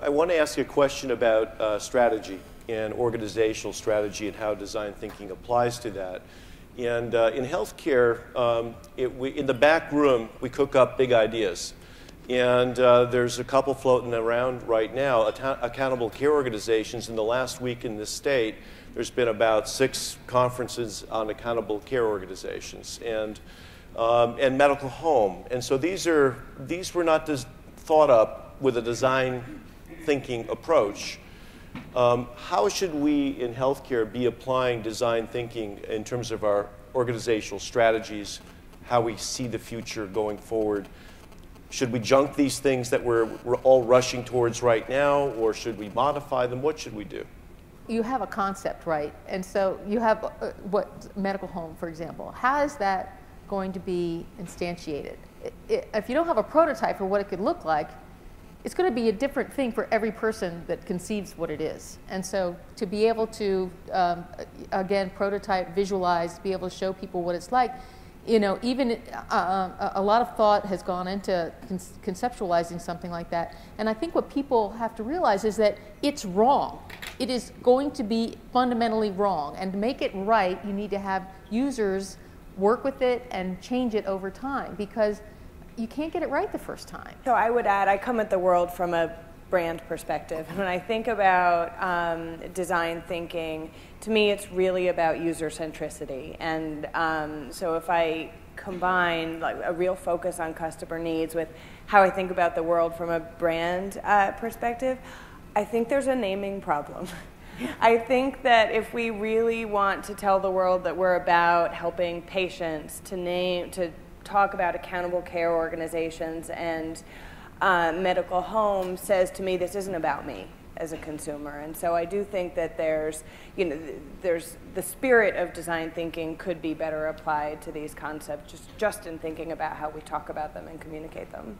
I want to ask you a question about strategy and organizational strategy and how design thinking applies to that. And in healthcare, in the back room, we cook up big ideas. And there's a couple floating around right now, accountable care organizations. In the last week in this state, there's been about 6 conferences on accountable care organizations and medical home. And so these were not thought up with a design thinking approach. How should we in healthcare be applying design thinking in terms of our organizational strategies, how we see the future going forward? Should we junk these things that we're all rushing towards right now, or should we modify them? What should we do? You have a concept, right? And so you have what medical home, for example. How is that going to be instantiated? If you don't have a prototype for what it could look like, it's going to be a different thing for every person that conceives what it is. And so to be able to, again, prototype, visualize, be able to show people what it's like, you know, even a lot of thought has gone into conceptualizing something like that. And I think what people have to realize is that it's wrong. It is going to be fundamentally wrong. And to make it right, you need to have users work with it and change it over time, because you can't get it right the first time. So I would add, I come at the world from a brand perspective. When I think about design thinking, to me it's really about user centricity. And so if I combine like a real focus on customer needs with how I think about the world from a brand perspective, I think there's a naming problem. I think that if we really want to tell the world that we're about helping patients, to talk about accountable care organizations, and medical home says to me, this isn't about me as a consumer. And so I do think that there's the spirit of design thinking could be better applied to these concepts, just in thinking about how we talk about them and communicate them.